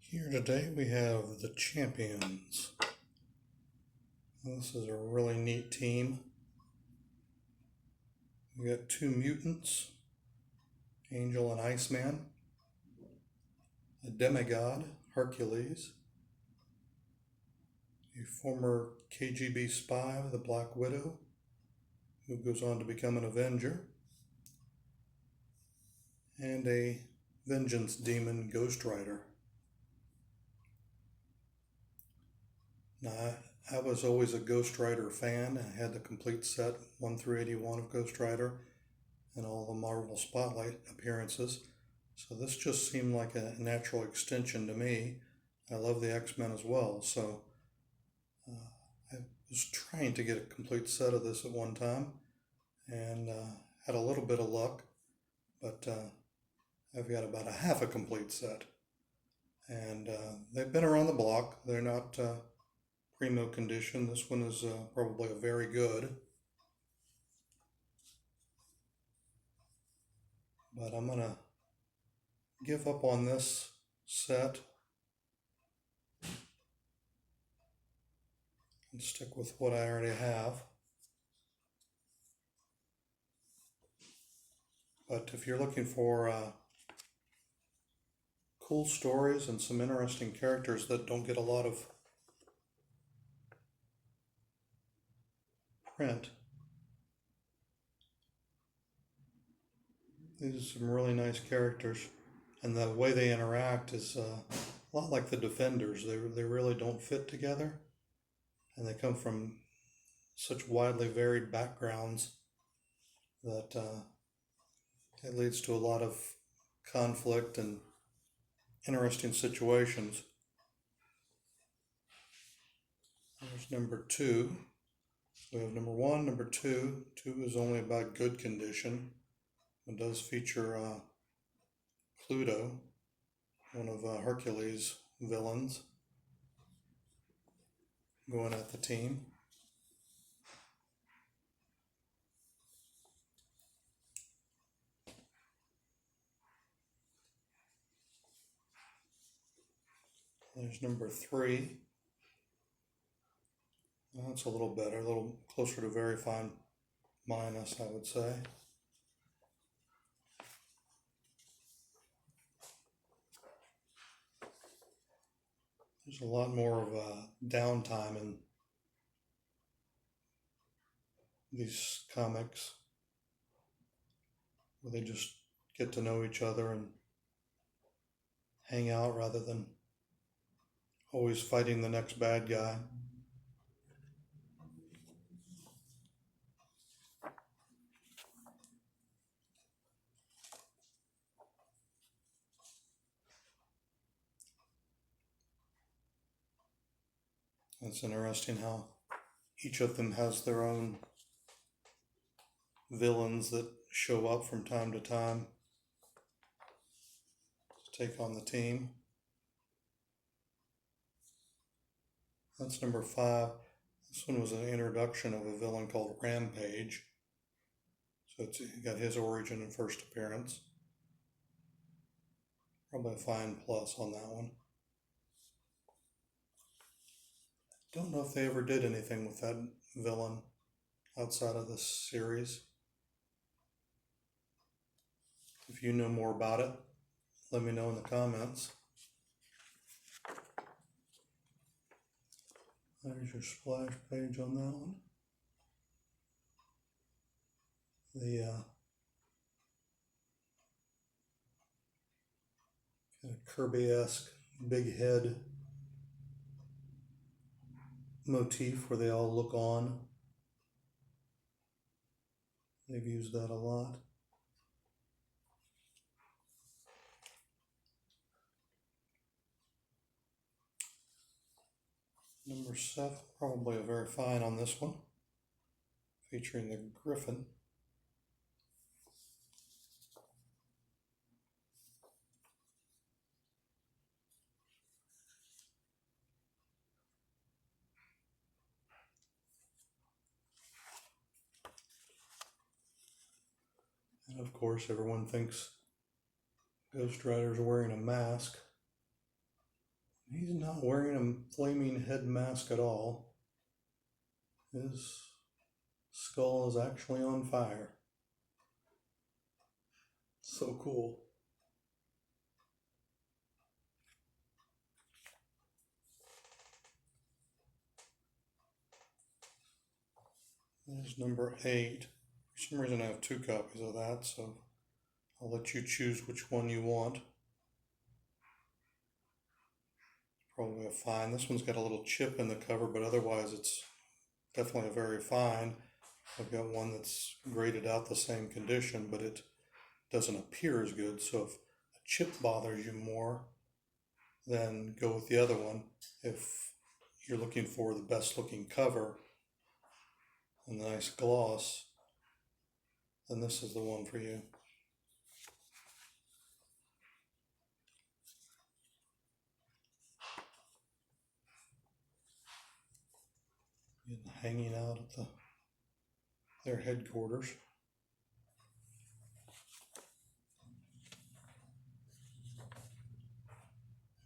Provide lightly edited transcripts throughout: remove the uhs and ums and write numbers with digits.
Here today we have the Champions. This is a really neat team. We got two mutants, Angel and Iceman, a demigod, Hercules, a former KGB spy, the Black Widow, who goes on to become an Avenger, and a vengeance demon, Ghost Rider. Now, I was always a Ghost Rider fan. I had the complete set 1 through 81 of Ghost Rider and all the Marvel Spotlight appearances. So this just seemed like a natural extension to me. I love the X-Men as well, so I was trying to get a complete set of this at one time and had a little bit of luck, but I've got about a half a complete set. And they've been around the block. They're not primo condition. This one is probably a very good. But I'm going to give up on this set and stick with what I already have. But if you're looking for cool stories and some interesting characters that don't get a lot of print, these are some really nice characters, and the way they interact is a lot like the Defenders. They really don't fit together, and they come from such widely varied backgrounds that it leads to a lot of conflict and interesting situations. There's number 2. We have number 1, number 2. 2 is only about good condition. It does feature Pluto, one of Hercules' villains, going at the team. There's number 3. That's a little better, a little closer to very fine minus, I would say. There's a lot more of downtime in these comics where they just get to know each other and hang out rather than always fighting the next bad guy. It's interesting how each of them has their own villains that show up from time to time to take on the team. That's number 5. This one was an introduction of a villain called Rampage. So it's got his origin and first appearance. Probably a fine plus on that one. Don't know if they ever did anything with that villain outside of this series. If you know more about it, let me know in the comments. There's your splash page on that one. The kind of Kirby-esque big head motif where they all look on. They've used that a lot. Number 7, probably a very fine on this one, featuring the Griffin. And of course, everyone thinks Ghost Rider's wearing a mask. He's not wearing a flaming head mask at all. His skull is actually on fire. So cool. There's number 8. For some reason I have 2 copies of that, so I'll let you choose which one you want. Probably a fine. This one's got a little chip in the cover, but otherwise it's definitely a very fine. I've got one that's graded out the same condition, but it doesn't appear as good. So if a chip bothers you more, then go with the other one. If you're looking for the best looking cover and the nice gloss, then this is the one for you. Hanging out at their headquarters.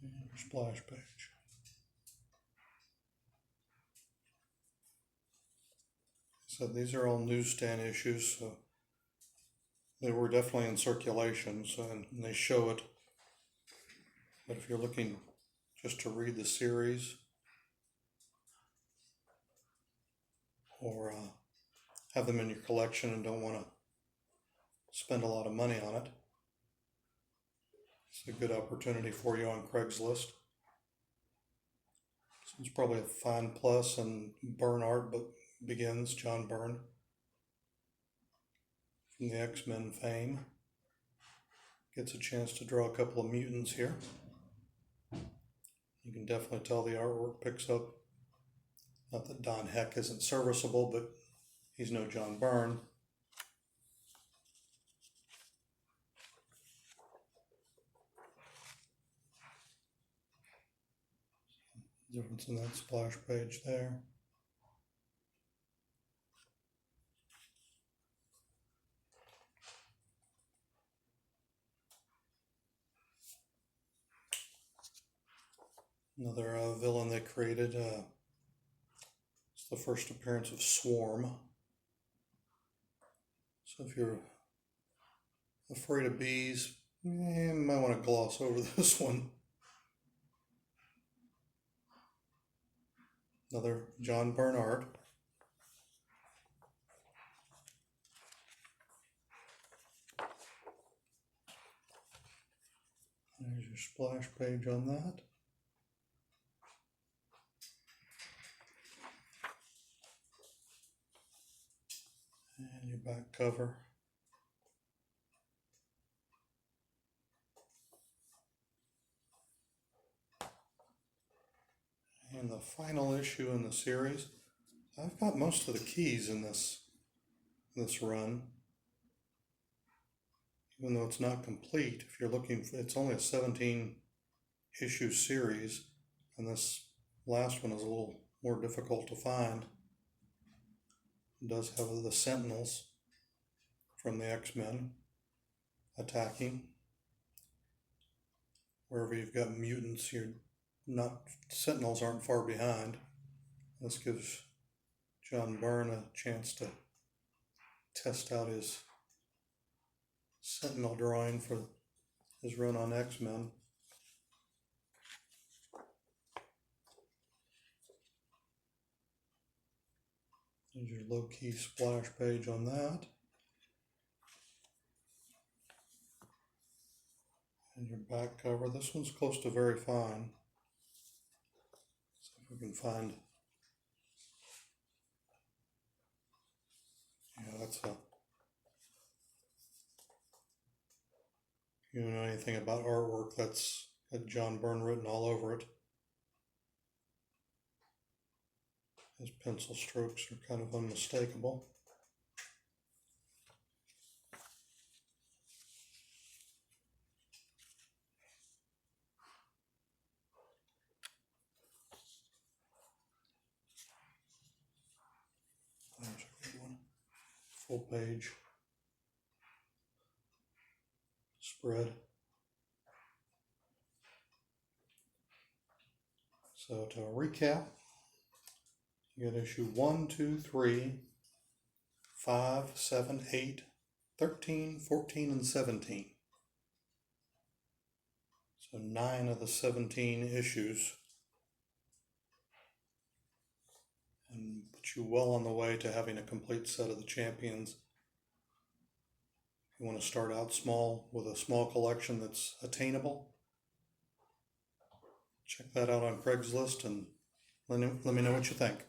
And your splash page. So these are all newsstand issues, so they were definitely in circulation, so, and they show it. But if you're looking just to read the series or have them in your collection and don't want to spend a lot of money on it, it's a good opportunity for you on Craigslist. So it's probably a fine plus, and Byrne art but begins, John Byrne, from the X-Men fame. Gets a chance to draw a couple of mutants here. You can definitely tell the artwork picks up. Not that Don Heck isn't serviceable, but he's no John Byrne. Difference in that splash page there. Another villain they created. It's the first appearance of Swarm. So if you're afraid of bees, you might want to gloss over this one. Another John Byrne art. There's your splash page on that. And your back cover. And the final issue in the series. I've got most of the keys in this run. Even though it's not complete, if you're looking for, it's only a 17 issue series, and this last one is a little more difficult to find. It does have the Sentinels from the X-Men attacking. Wherever you've got mutants, Sentinels aren't far behind. This gives John Byrne a chance to test out his Sentinel drawing for his run on X-Men. There's your low-key splash page on that. And your back cover. This one's close to very fine. See if we can find. Yeah, that's a. You know anything about artwork, that's got John Byrne written all over it. His pencil strokes are kind of unmistakable. There's a good one. Full page spread. So to recap, you got issue 1, 2, 3, 5, 7, 8, 13, 14, and 17. So 9 of the 17 issues. And put you well on the way to having a complete set of the champions. You want to start out small with a small collection that's attainable. Check that out on Craigslist and let me know what you think.